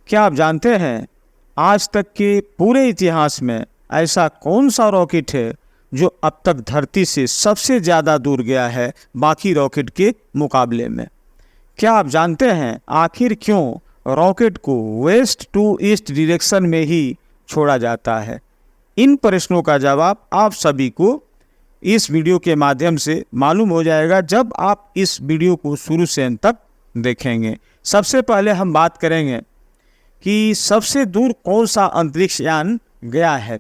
क्या आप जानते हैं आज तक के पूरे इतिहास में ऐसा कौन सा रॉकेट है जो अब तक धरती से सबसे ज़्यादा दूर गया है बाकी रॉकेट के मुकाबले में? क्या आप जानते हैं आखिर क्यों रॉकेट को वेस्ट टू ईस्ट डायरेक्शन में ही छोड़ा जाता है? इन प्रश्नों का जवाब आप सभी को इस वीडियो के माध्यम से मालूम हो जाएगा जब आप इस वीडियो को शुरू से अंत तक देखेंगे। सबसे पहले हम बात करेंगे कि सबसे दूर कौन सा अंतरिक्ष यान गया है।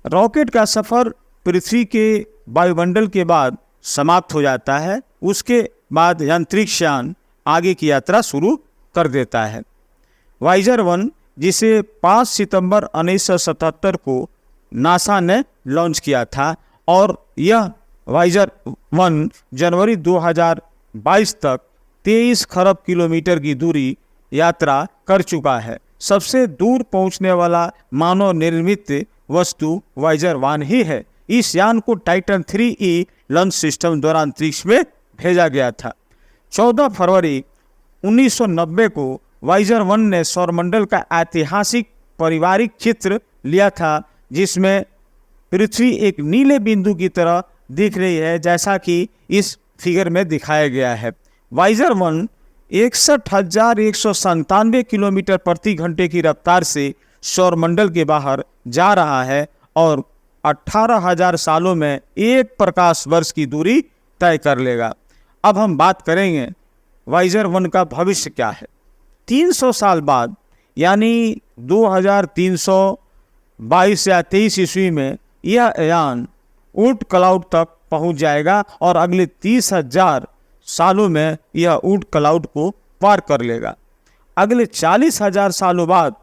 रॉकेट का सफ़र पृथ्वी के वायुमंडल के बाद समाप्त हो जाता है। उसके बाद अंतरिक्ष यान आगे की यात्रा शुरू कर देता है। वाइजर 1, जिसे 5 सितंबर 1977 को नासा ने लॉन्च किया था, और यह वाइजर 1 जनवरी 2022 तक 23 खरब किलोमीटर की दूरी यात्रा कर चुका है। सबसे दूर पहुंचने वाला मानव निर्मित वस्तु वाइजर 1 ही है। इस यान को टाइटन 3E लॉन्च सिस्टम द्वारा अंतरिक्ष में भेजा गया था। 14 फरवरी 1990 को वाइजर 1 ने सौरमंडल का ऐतिहासिक पारिवारिक चित्र लिया था, जिसमें पृथ्वी एक नीले बिंदु की तरह दिख रही है, जैसा कि इस फिगर में दिखाया गया है। वाइजर 1 61,197 किलोमीटर प्रति घंटे की रफ्तार से सौरमंडल के बाहर जा रहा है और 18,000 सालों में 1 प्रकाश वर्ष की दूरी तय कर लेगा। अब हम बात करेंगे वाइजर 1 का भविष्य क्या है। 300 साल बाद यानी 2322 या 23 ईस्वी में यह यान ऊर्ट क्लाउड तक पहुंच जाएगा और अगले 30,000 सालों में यह ऊर्ट क्लाउड को पार कर लेगा। अगले 40,000 सालों बाद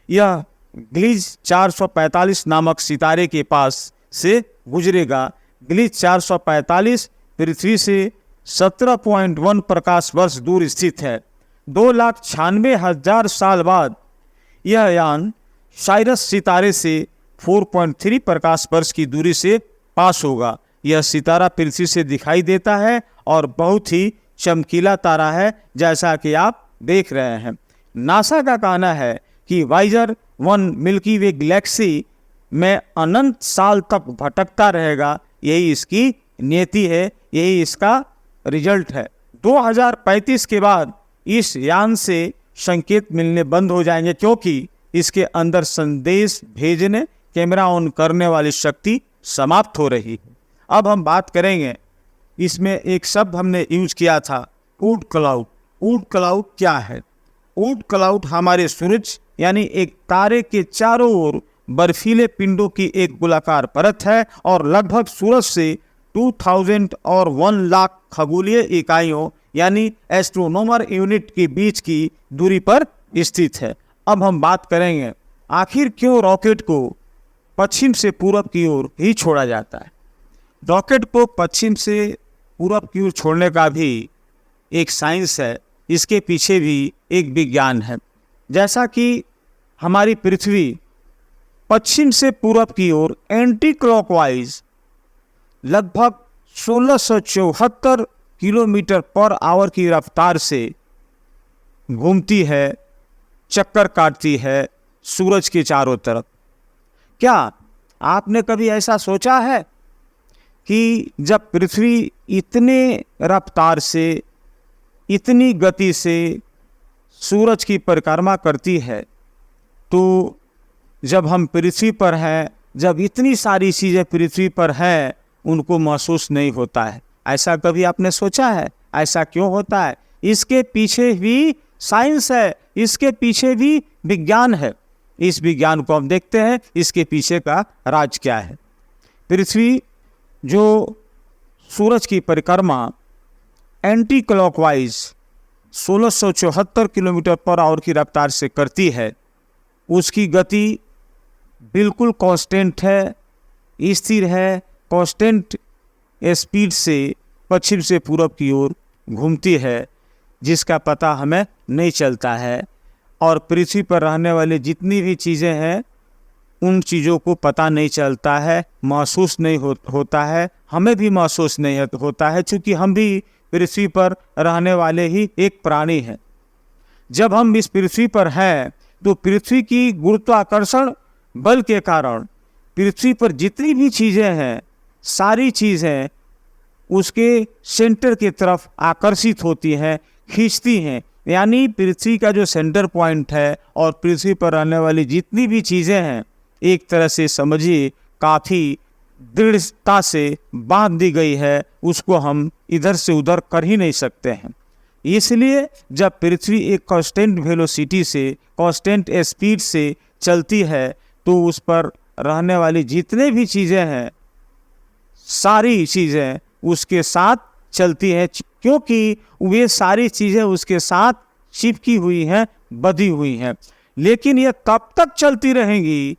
यह ग्लिच 445 नामक सितारे के पास से गुजरेगा। ग्लिच 445 पृथ्वी से 17.1 प्रकाश वर्ष दूर स्थित है। 2,96,000 साल बाद यह यान साइरस सितारे से 4.3 प्रकाश वर्ष की दूरी से पास होगा। यह सितारा पृथ्वी से दिखाई देता है और बहुत ही चमकीला तारा है, जैसा कि आप देख रहे हैं। नासा का कहना है कि वाइजर 1 मिल्की वे गैलेक्सी में अनंत साल तक भटकता रहेगा। यही इसकी नियति है, यही इसका रिजल्ट है। 2035 के बाद इस यान से संकेत मिलने बंद हो जाएंगे, क्योंकि इसके अंदर संदेश भेजने, कैमरा ऑन करने वाली शक्ति समाप्त हो रही है। अब हम बात करेंगे, इसमें एक शब्द हमने यूज किया था, ऊर्ट क्लाउड। ऊर्ट क्लाउड क्या है? ऊर्ट क्लाउड हमारे सूरज यानी एक तारे के चारों ओर बर्फीले पिंडों की एक गोलाकार परत है और लगभग सूरज से 2000 और 1 लाख खगोलीय इकाइयों यानी एस्ट्रोनॉमर यूनिट के बीच की दूरी पर स्थित है। अब हम बात करेंगे आखिर क्यों रॉकेट को पश्चिम से पूरब की ओर ही छोड़ा जाता है। रॉकेट को पश्चिम से पूरब की ओर छोड़ने का भी एक साइंस है, इसके पीछे भी एक विज्ञान है। जैसा कि हमारी पृथ्वी पश्चिम से पूरब की ओर एंटी क्लॉकवाइज लगभग 1674 किलोमीटर पर आवर की रफ्तार से घूमती है, चक्कर काटती है सूरज के चारों तरफ। क्या आपने कभी ऐसा सोचा है कि जब पृथ्वी इतने रफ्तार से, इतनी गति से सूरज की परिक्रमा करती है, तो जब हम पृथ्वी पर हैं, जब इतनी सारी चीज़ें पृथ्वी पर हैं, उनको महसूस नहीं होता है? ऐसा कभी आपने सोचा है? ऐसा क्यों होता है? इसके पीछे भी साइंस है, इसके पीछे भी विज्ञान है। इस विज्ञान को हम देखते हैं, इसके पीछे का राज क्या है। पृथ्वी जो सूरज की परिक्रमा anti clockwise 1674 kilometre per hour की रफ्तार से करती है, उसकी गति बिल्कुल कांस्टेंट है, स्थिर है, कांस्टेंट स्पीड से पश्चिम से पूरब की ओर घूमती है, जिसका पता हमें नहीं चलता है। और पृथ्वी पर रहने वाली जितनी भी चीज़ें हैं, उन चीज़ों को पता नहीं चलता है, महसूस नहीं होता है, हमें भी महसूस नहीं होता है, क्योंकि हम भी पृथ्वी पर रहने वाले ही एक प्राणी हैं। जब हम इस पृथ्वी पर हैं तो पृथ्वी की गुरुत्वाकर्षण बल के कारण पृथ्वी पर जितनी भी चीज़ें हैं, सारी चीज़ें उसके सेंटर की तरफ आकर्षित होती हैं, खींचती हैं। यानी पृथ्वी का जो सेंटर पॉइंट है और पृथ्वी पर रहने वाली जितनी भी चीज़ें हैं, एक तरह से समझिए काफ़ी दृढ़ता से बांध दी गई है, उसको हम इधर से उधर कर ही नहीं सकते हैं। इसलिए जब पृथ्वी एक कांस्टेंट वेलोसिटी से, कांस्टेंट स्पीड से चलती है, तो उस पर रहने वाली जितने भी चीज़ें हैं, सारी चीज़ें उसके साथ चलती हैं, क्योंकि वे सारी चीज़ें उसके साथ चिपकी हुई हैं, बंधी हुई हैं। लेकिन ये तब तक चलती रहेंगी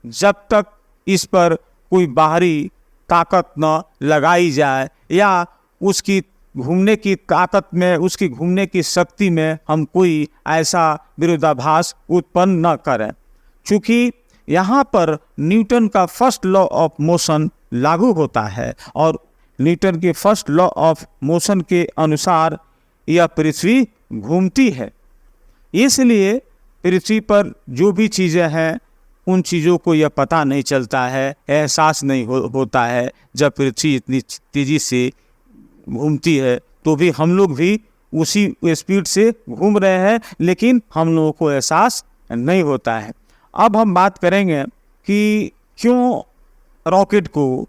जब तक इस पर कोई बाहरी ताकत न लगाई जाए, या उसकी घूमने की ताकत में, उसकी घूमने की शक्ति में हम कोई ऐसा विरोधाभास उत्पन्न न करें। चूँकि यहाँ पर न्यूटन का फर्स्ट लॉ ऑफ मोशन लागू होता है, और न्यूटन के फर्स्ट लॉ ऑफ मोशन के अनुसार यह पृथ्वी घूमती है। इसलिए पृथ्वी पर जो भी चीज़ें हैं, उन चीज़ों को यह पता नहीं चलता है, एहसास नहीं होता है। जब पृथ्वी इतनी तेज़ी से घूमती है, तो भी हम लोग भी उसी स्पीड से घूम रहे हैं, लेकिन हम लोगों को एहसास नहीं होता है। अब हम बात करेंगे कि क्यों रॉकेट को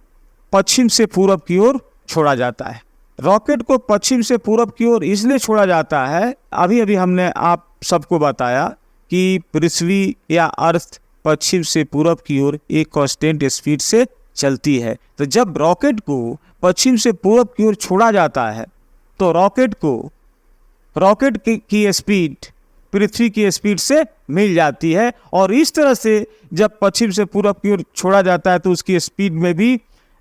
पश्चिम से पूरब की ओर छोड़ा जाता है। रॉकेट को पश्चिम से पूरब की ओर इसलिए छोड़ा जाता है, अभी अभी हमने आप सबको बताया कि पृथ्वी या अर्थ पश्चिम से पूरब की ओर एक कांस्टेंट स्पीड से चलती है। तो जब रॉकेट को पश्चिम से पूरब की ओर छोड़ा जाता है, तो रॉकेट की स्पीड पृथ्वी की स्पीड से मिल जाती है, और इस तरह से जब पश्चिम से पूरब की ओर छोड़ा जाता है, तो उसकी स्पीड में भी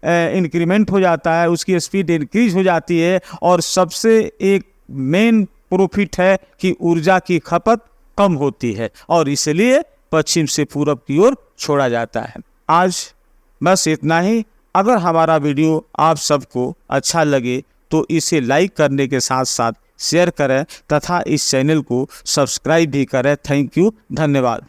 इंक्रीमेंट हो जाता है, उसकी स्पीड इंक्रीज हो जाती है। और सबसे एक मेन प्रॉफिट है कि ऊर्जा की खपत कम होती है, और इसलिए पश्चिम से पूरब की ओर छोड़ा जाता है। आज बस इतना ही। अगर हमारा वीडियो आप सबको अच्छा लगे तो इसे लाइक करने के साथ साथ शेयर करें तथा इस चैनल को सब्सक्राइब भी करें। थैंक यू, धन्यवाद।